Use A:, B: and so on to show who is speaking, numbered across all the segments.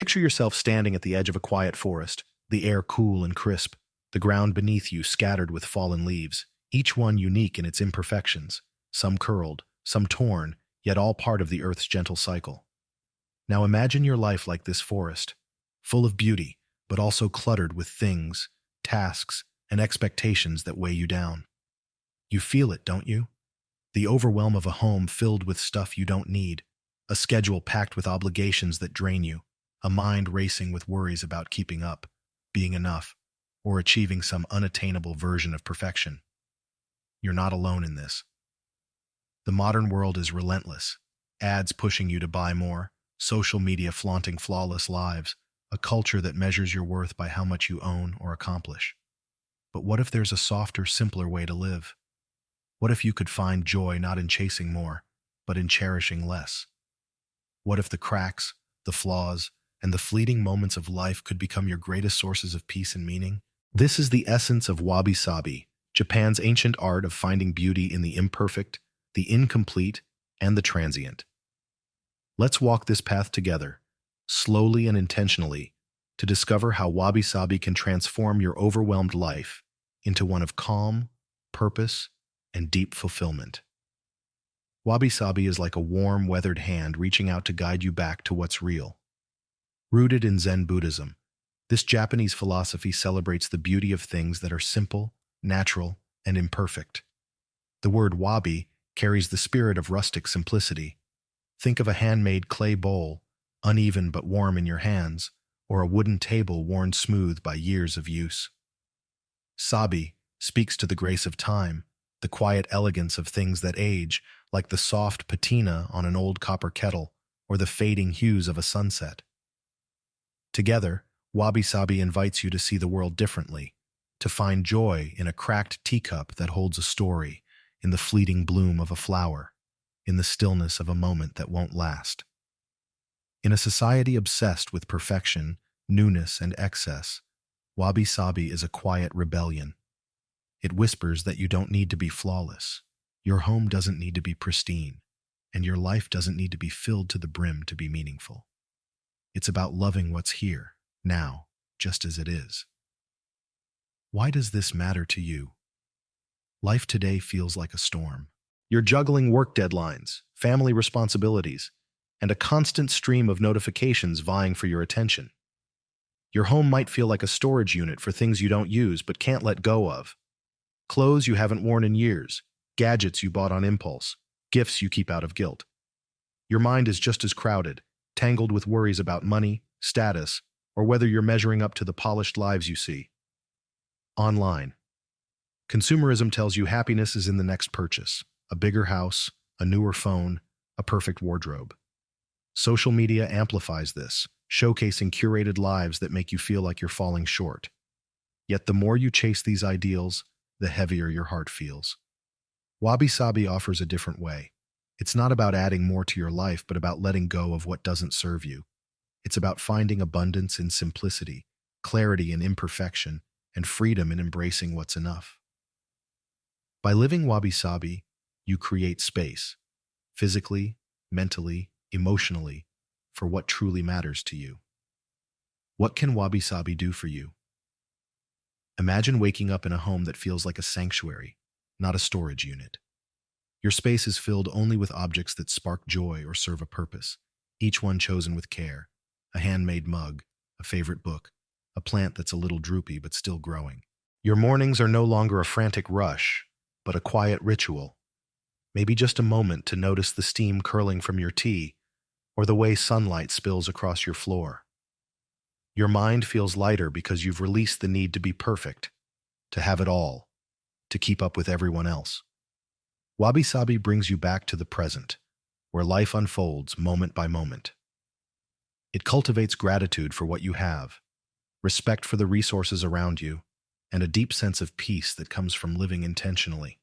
A: Picture yourself standing at the edge of a quiet forest, the air cool and crisp, the ground beneath you scattered with fallen leaves, each one unique in its imperfections, some curled, some torn, yet all part of the earth's gentle cycle. Now imagine your life like this forest, full of beauty, but also cluttered with things, tasks, and expectations that weigh you down. You feel it, don't you? The overwhelm of a home filled with stuff you don't need, a schedule packed with obligations that drain you, a mind racing with worries about keeping up, being enough, or achieving some unattainable version of perfection. You're not alone in this. The modern world is relentless, ads pushing you to buy more, social media flaunting flawless lives, a culture that measures your worth by how much you own or accomplish. But what if there's a softer, simpler way to live? What if you could find joy not in chasing more, but in cherishing less? What if the cracks, the flaws, and the fleeting moments of life could become your greatest sources of peace and meaning? This is the essence of wabi-sabi, Japan's ancient art of finding beauty in the imperfect, the incomplete, and the transient. Let's walk this path together, slowly and intentionally, to discover how wabi-sabi can transform your overwhelmed life into one of calm, purpose, and deep fulfillment. Wabi-sabi is like a warm, weathered hand reaching out to guide you back to what's real. Rooted in Zen Buddhism, this Japanese philosophy celebrates the beauty of things that are simple, natural, and imperfect. The word wabi carries the spirit of rustic simplicity. Think of a handmade clay bowl, uneven but warm in your hands, or a wooden table worn smooth by years of use. Sabi speaks to the grace of time, the quiet elegance of things that age, like the soft patina on an old copper kettle or the fading hues of a sunset. Together, wabi-sabi invites you to see the world differently, to find joy in a cracked teacup that holds a story, in the fleeting bloom of a flower, in the stillness of a moment that won't last. In a society obsessed with perfection, newness, and excess, wabi-sabi is a quiet rebellion. It whispers that you don't need to be flawless, your home doesn't need to be pristine, and your life doesn't need to be filled to the brim to be meaningful. It's about loving what's here, now, just as it is. Why does this matter to you? Life today feels like a storm. You're juggling work deadlines, family responsibilities, and a constant stream of notifications vying for your attention. Your home might feel like a storage unit for things you don't use but can't let go of. Clothes you haven't worn in years, gadgets you bought on impulse, gifts you keep out of guilt. Your mind is just as crowded, tangled with worries about money, status, or whether you're measuring up to the polished lives you see. Online. Consumerism tells you happiness is in the next purchase, a bigger house, a newer phone, a perfect wardrobe. Social media amplifies this, showcasing curated lives that make you feel like you're falling short. Yet the more you chase these ideals, the heavier your heart feels. Wabi-sabi offers a different way. It's not about adding more to your life, but about letting go of what doesn't serve you. It's about finding abundance in simplicity, clarity in imperfection, and freedom in embracing what's enough. By living wabi-sabi, you create space, physically, mentally, emotionally, for what truly matters to you. What can wabi-sabi do for you? Imagine waking up in a home that feels like a sanctuary, not a storage unit. Your space is filled only with objects that spark joy or serve a purpose, each one chosen with care. A handmade mug, a favorite book, a plant that's a little droopy but still growing. Your mornings are no longer a frantic rush, but a quiet ritual. Maybe just a moment to notice the steam curling from your tea, or the way sunlight spills across your floor. Your mind feels lighter because you've released the need to be perfect, to have it all, to keep up with everyone else. Wabi-sabi brings you back to the present, where life unfolds moment by moment. It cultivates gratitude for what you have, respect for the resources around you, and a deep sense of peace that comes from living intentionally.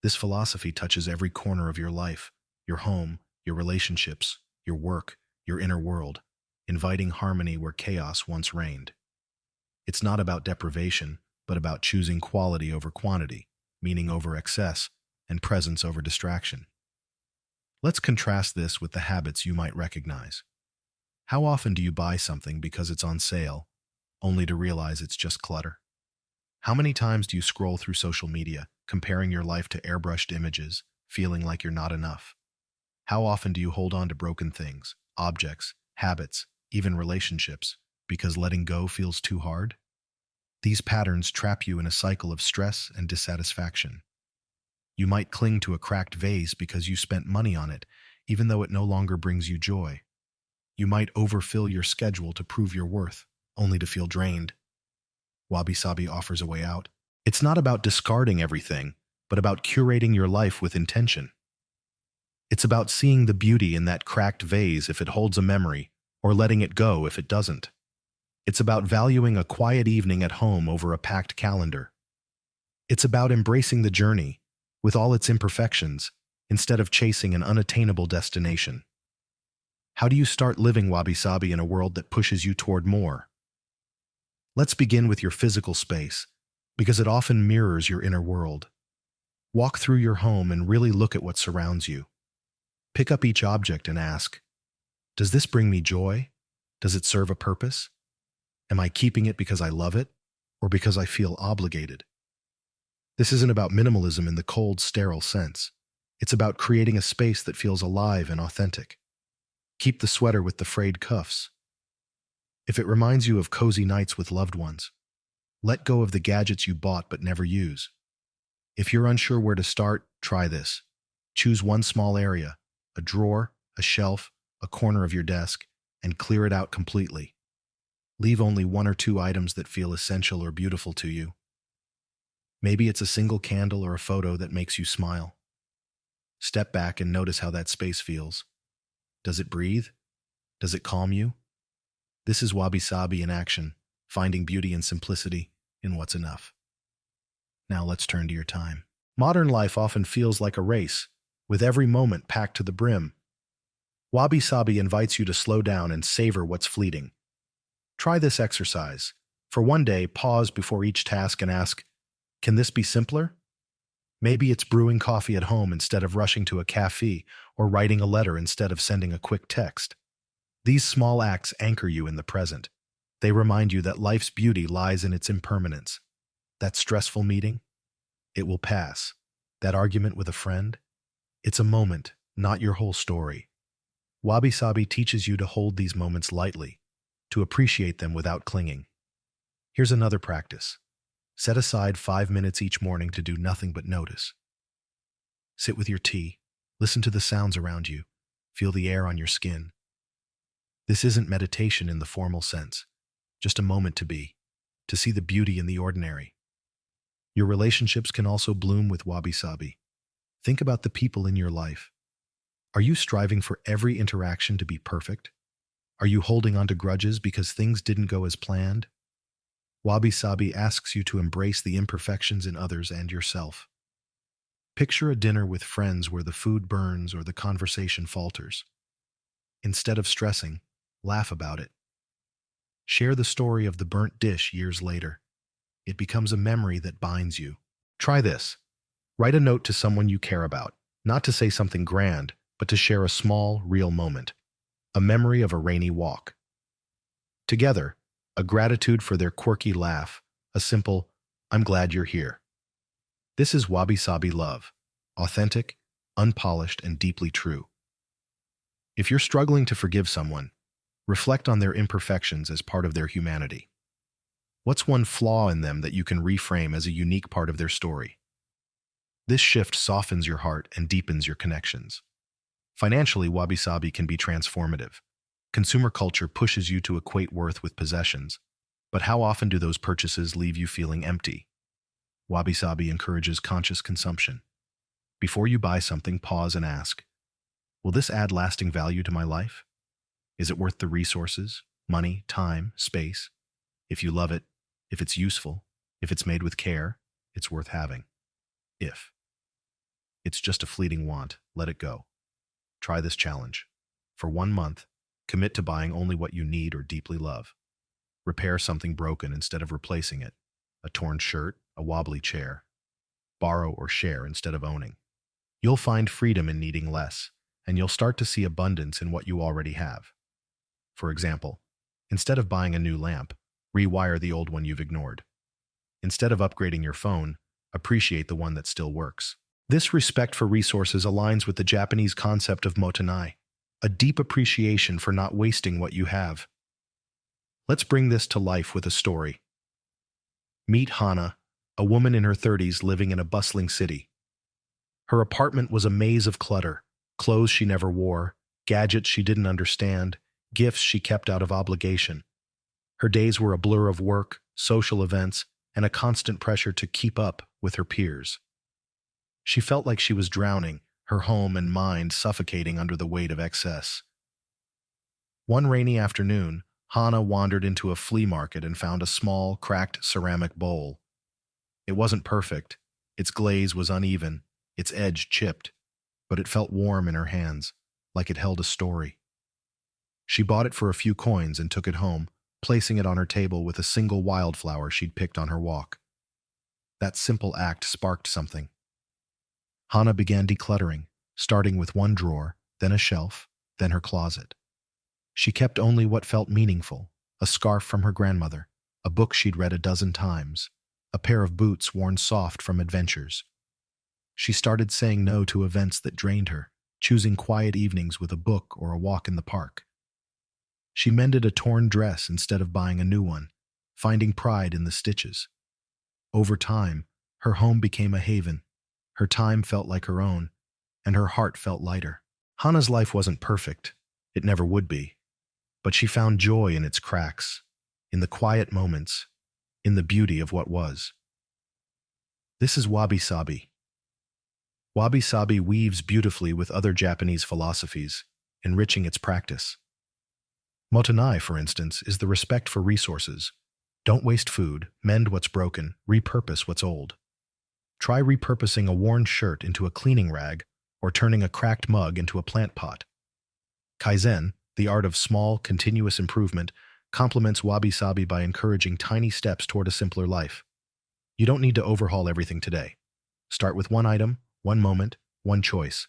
A: This philosophy touches every corner of your life, your home, your relationships, your work, your inner world, inviting harmony where chaos once reigned. It's not about deprivation, but about choosing quality over quantity, meaning over excess, and presence over distraction. Let's contrast this with the habits you might recognize. How often do you buy something because it's on sale, only to realize it's just clutter? How many times do you scroll through social media, comparing your life to airbrushed images, feeling like you're not enough? How often do you hold on to broken things, objects, habits, even relationships, because letting go feels too hard? These patterns trap you in a cycle of stress and dissatisfaction. You might cling to a cracked vase because you spent money on it, even though it no longer brings you joy. You might overfill your schedule to prove your worth, only to feel drained. Wabi-sabi offers a way out. It's not about discarding everything, but about curating your life with intention. It's about seeing the beauty in that cracked vase if it holds a memory, or letting it go if it doesn't. It's about valuing a quiet evening at home over a packed calendar. It's about embracing the journey, with all its imperfections, instead of chasing an unattainable destination. How do you start living wabi-sabi in a world that pushes you toward more? Let's begin with your physical space, because it often mirrors your inner world. Walk through your home and really look at what surrounds you. Pick up each object and ask, does this bring me joy? Does it serve a purpose? Am I keeping it because I love it, or because I feel obligated? This isn't about minimalism in the cold, sterile sense. It's about creating a space that feels alive and authentic. Keep the sweater with the frayed cuffs. If it reminds you of cozy nights with loved ones, let go of the gadgets you bought but never use. If you're unsure where to start, try this. Choose one small area, a drawer, a shelf, a corner of your desk, and clear it out completely. Leave only one or two items that feel essential or beautiful to you. Maybe it's a single candle or a photo that makes you smile. Step back and notice how that space feels. Does it breathe? Does it calm you? This is wabi-sabi in action, finding beauty and simplicity in what's enough. Now let's turn to your time. Modern life often feels like a race, with every moment packed to the brim. Wabi-sabi invites you to slow down and savor what's fleeting. Try this exercise. For one day, pause before each task and ask, can this be simpler? Maybe it's brewing coffee at home instead of rushing to a cafe, or writing a letter instead of sending a quick text. These small acts anchor you in the present. They remind you that life's beauty lies in its impermanence. That stressful meeting? It will pass. That argument with a friend? It's a moment, not your whole story. Wabi-sabi teaches you to hold these moments lightly, to appreciate them without clinging. Here's another practice. Set aside 5 minutes each morning to do nothing but notice. Sit with your tea, listen to the sounds around you, feel the air on your skin. This isn't meditation in the formal sense, just a moment to be, to see the beauty in the ordinary. Your relationships can also bloom with wabi-sabi. Think about the people in your life. Are you striving for every interaction to be perfect? Are you holding on to grudges because things didn't go as planned? Wabi-sabi asks you to embrace the imperfections in others and yourself. Picture a dinner with friends where the food burns or the conversation falters. Instead of stressing, laugh about it. Share the story of the burnt dish years later. It becomes a memory that binds you. Try this. Write a note to someone you care about, not to say something grand, but to share a small, real moment. A memory of a rainy walk. Together, a gratitude for their quirky laugh, a simple, I'm glad you're here. This is wabi-sabi love, authentic, unpolished, and deeply true. If you're struggling to forgive someone, reflect on their imperfections as part of their humanity. What's one flaw in them that you can reframe as a unique part of their story? This shift softens your heart and deepens your connections. Financially, wabi-sabi can be transformative. Consumer culture pushes you to equate worth with possessions, but how often do those purchases leave you feeling empty? Wabi-sabi encourages conscious consumption. Before you buy something, pause and ask, will this add lasting value to my life? Is it worth the resources, money, time, space? If you love it, if it's useful, if it's made with care, it's worth having. If it's just a fleeting want, let it go. Try this challenge. For 1 month, commit to buying only what you need or deeply love. Repair something broken instead of replacing it. A torn shirt, a wobbly chair. Borrow or share instead of owning. You'll find freedom in needing less, and you'll start to see abundance in what you already have. For example, instead of buying a new lamp, rewire the old one you've ignored. Instead of upgrading your phone, appreciate the one that still works. This respect for resources aligns with the Japanese concept of motonai, a deep appreciation for not wasting what you have. Let's bring this to life with a story. Meet Hana, a woman in her 30s living in a bustling city. Her apartment was a maze of clutter, clothes she never wore, gadgets she didn't understand, gifts she kept out of obligation. Her days were a blur of work, social events, and a constant pressure to keep up with her peers. She felt like she was drowning, her home and mind suffocating under the weight of excess. One rainy afternoon, Hana wandered into a flea market and found a small, cracked ceramic bowl. It wasn't perfect, its glaze was uneven, its edge chipped, but it felt warm in her hands, like it held a story. She bought it for a few coins and took it home, placing it on her table with a single wildflower she'd picked on her walk. That simple act sparked something. Hana began decluttering, starting with one drawer, then a shelf, then her closet. She kept only what felt meaningful: a scarf from her grandmother, a book she'd read a dozen times, a pair of boots worn soft from adventures. She started saying no to events that drained her, choosing quiet evenings with a book or a walk in the park. She mended a torn dress instead of buying a new one, finding pride in the stitches. Over time, her home became a haven. Her time felt like her own, and her heart felt lighter. Hana's life wasn't perfect. It never would be. But she found joy in its cracks, in the quiet moments, in the beauty of what was. This is wabi-sabi. Wabi-sabi weaves beautifully with other Japanese philosophies, enriching its practice. Motonai, for instance, is the respect for resources. Don't waste food, mend what's broken, repurpose what's old. Try repurposing a worn shirt into a cleaning rag or turning a cracked mug into a plant pot. Kaizen, the art of small, continuous improvement, complements wabi-sabi by encouraging tiny steps toward a simpler life. You don't need to overhaul everything today. Start with one item, one moment, one choice.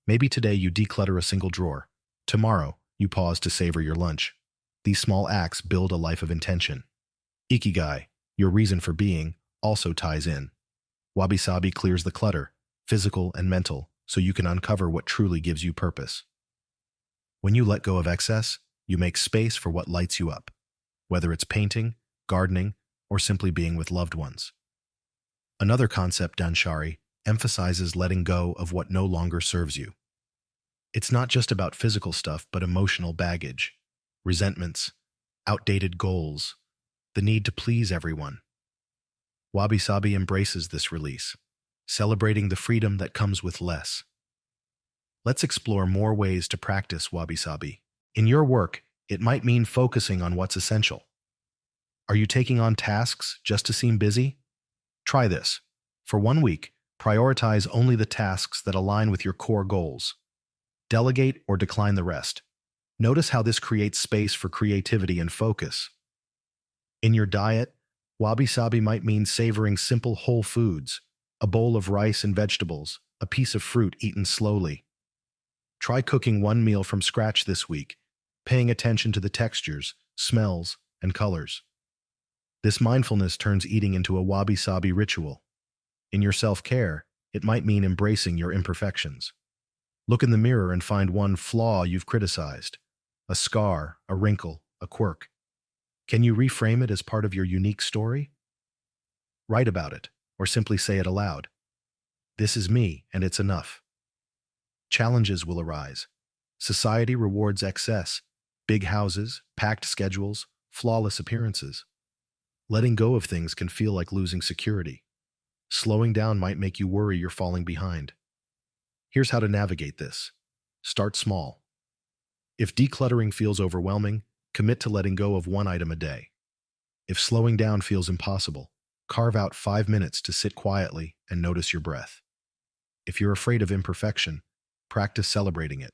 A: Maybe today you declutter a single drawer. Tomorrow, you pause to savor your lunch. These small acts build a life of intention. Ikigai, your reason for being, also ties in. Wabi-sabi clears the clutter, physical and mental, so you can uncover what truly gives you purpose. When you let go of excess, you make space for what lights you up, whether it's painting, gardening, or simply being with loved ones. Another concept, Danshari, emphasizes letting go of what no longer serves you. It's not just about physical stuff, but emotional baggage, resentments, outdated goals, the need to please everyone. Wabi-sabi embraces this release, celebrating the freedom that comes with less. Let's explore more ways to practice wabi-sabi. In your work, it might mean focusing on what's essential. Are you taking on tasks just to seem busy? Try this. For 1 week, prioritize only the tasks that align with your core goals. Delegate or decline the rest. Notice how this creates space for creativity and focus. In your diet, wabi-sabi might mean savoring simple whole foods, a bowl of rice and vegetables, a piece of fruit eaten slowly. Try cooking one meal from scratch this week, paying attention to the textures, smells, and colors. This mindfulness turns eating into a wabi-sabi ritual. In your self-care, it might mean embracing your imperfections. Look in the mirror and find one flaw you've criticized, a scar, a wrinkle, a quirk. Can you reframe it as part of your unique story? Write about it, or simply say it aloud. This is me, and it's enough. Challenges will arise. Society rewards excess, big houses, packed schedules, flawless appearances. Letting go of things can feel like losing security. Slowing down might make you worry you're falling behind. Here's how to navigate this. Start small. If decluttering feels overwhelming, commit to letting go of one item a day. If slowing down feels impossible, carve out 5 minutes to sit quietly and notice your breath. If you're afraid of imperfection, practice celebrating it.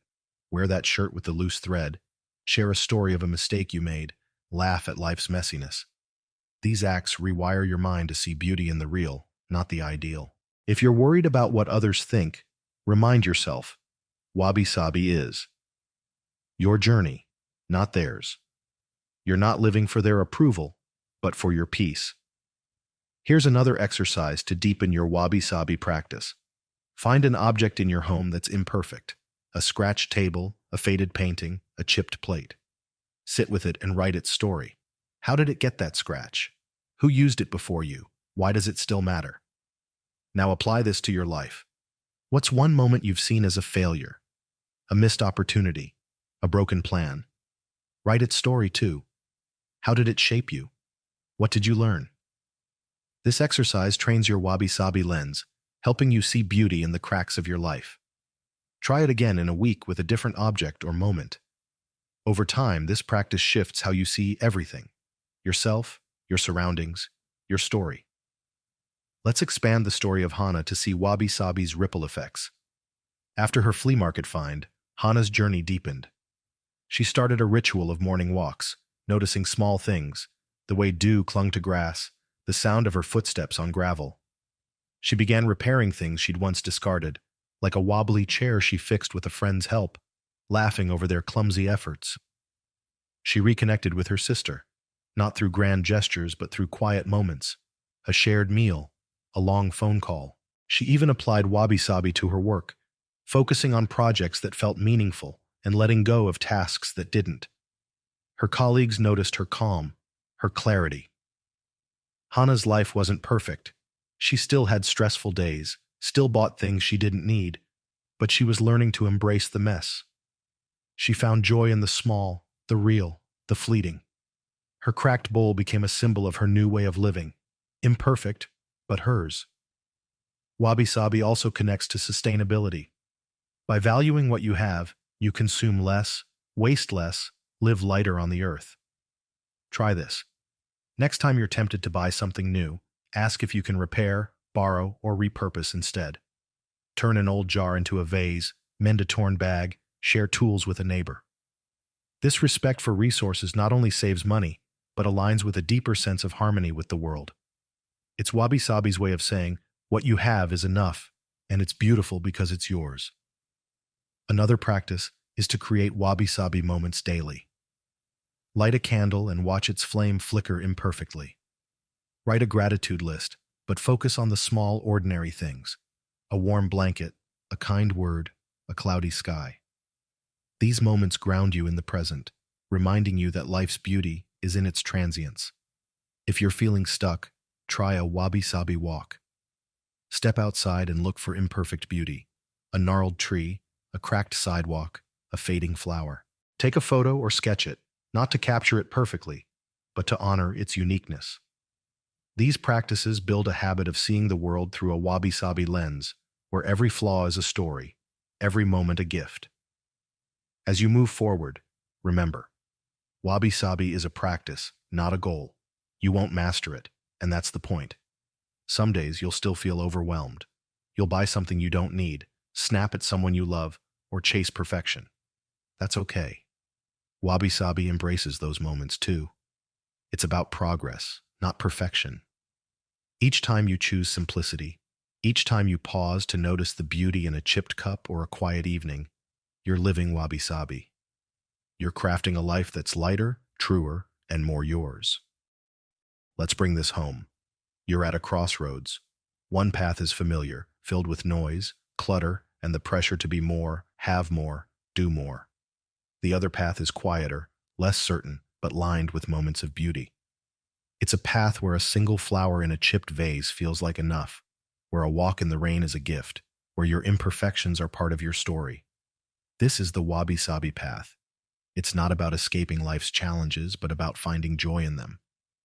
A: Wear that shirt with the loose thread, share a story of a mistake you made, laugh at life's messiness. These acts rewire your mind to see beauty in the real, not the ideal. If you're worried about what others think, remind yourself, wabi-sabi is your journey, not theirs. You're not living for their approval, but for your peace. Here's another exercise to deepen your wabi-sabi practice. Find an object in your home that's imperfect. A scratched table, a faded painting, a chipped plate. Sit with it and write its story. How did it get that scratch? Who used it before you? Why does it still matter? Now apply this to your life. What's one moment you've seen as a failure? A missed opportunity? A broken plan? Write its story too. How did it shape you? What did you learn? This exercise trains your wabi-sabi lens, helping you see beauty in the cracks of your life. Try it again in a week with a different object or moment. Over time, this practice shifts how you see everything: yourself, your surroundings, your story. Let's expand the story of Hana to see wabi-sabi's ripple effects. After her flea market find, Hana's journey deepened. She started a ritual of morning walks, noticing small things: the way dew clung to grass, the sound of her footsteps on gravel. She began repairing things she'd once discarded, like a wobbly chair she fixed with a friend's help, laughing over their clumsy efforts. She reconnected with her sister, not through grand gestures but through quiet moments: a shared meal, a long phone call. She even applied wabi-sabi to her work, focusing on projects that felt meaningful and letting go of tasks that didn't. Her colleagues noticed her calm, her clarity. Hana's life wasn't perfect. She still had stressful days, still bought things she didn't need, but she was learning to embrace the mess. She found joy in the small, the real, the fleeting. Her cracked bowl became a symbol of her new way of living, imperfect, but hers. Wabi-sabi also connects to sustainability. By valuing what you have, you consume less, waste less, live lighter on the earth. Try this. Next time you're tempted to buy something new, ask if you can repair, borrow, or repurpose instead. Turn an old jar into a vase, mend a torn bag, share tools with a neighbor. This respect for resources not only saves money, but aligns with a deeper sense of harmony with the world. It's wabi-sabi's way of saying, what you have is enough, and it's beautiful because it's yours. Another practice is to create wabi-sabi moments daily. Light a candle and watch its flame flicker imperfectly. Write a gratitude list, but focus on the small, ordinary things: a warm blanket, a kind word, a cloudy sky. These moments ground you in the present, reminding you that life's beauty is in its transience. If you're feeling stuck, try a wabi-sabi walk. Step outside and look for imperfect beauty: a gnarled tree, a cracked sidewalk, a fading flower. Take a photo or sketch it, not to capture it perfectly, but to honor its uniqueness. These practices build a habit of seeing the world through a wabi-sabi lens, where every flaw is a story, every moment a gift. As you move forward, remember, wabi-sabi is a practice, not a goal. You won't master it, and that's the point. Some days you'll still feel overwhelmed. You'll buy something you don't need, snap at someone you love, or chase perfection. That's okay. Wabi-sabi embraces those moments too. It's about progress, not perfection. Each time you choose simplicity, each time you pause to notice the beauty in a chipped cup or a quiet evening, you're living wabi-sabi. You're crafting a life that's lighter, truer, and more yours. Let's bring this home. You're at a crossroads. One path is familiar, filled with noise, clutter, and the pressure to be more, have more, do more. The other path is quieter, less certain, but lined with moments of beauty. It's a path where a single flower in a chipped vase feels like enough, where a walk in the rain is a gift, where your imperfections are part of your story. This is the wabi-sabi path. It's not about escaping life's challenges, but about finding joy in them.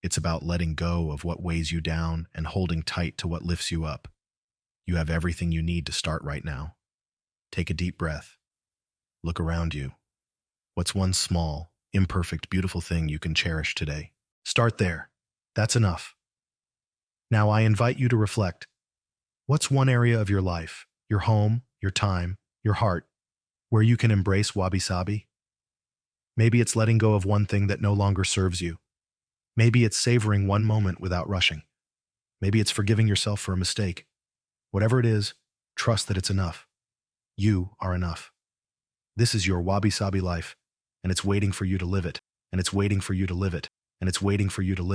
A: It's about letting go of what weighs you down and holding tight to what lifts you up. You have everything you need to start right now. Take a deep breath. Look around you. What's one small, imperfect, beautiful thing you can cherish today? Start there. That's enough. Now I invite you to reflect. What's one area of your life, your home, your time, your heart, where you can embrace wabi-sabi? Maybe it's letting go of one thing that no longer serves you. Maybe it's savoring one moment without rushing. Maybe it's forgiving yourself for a mistake. Whatever it is, trust that it's enough. You are enough. This is your wabi-sabi life, and it's waiting for you to live it, and it's waiting for you to live it, and it's waiting for you to live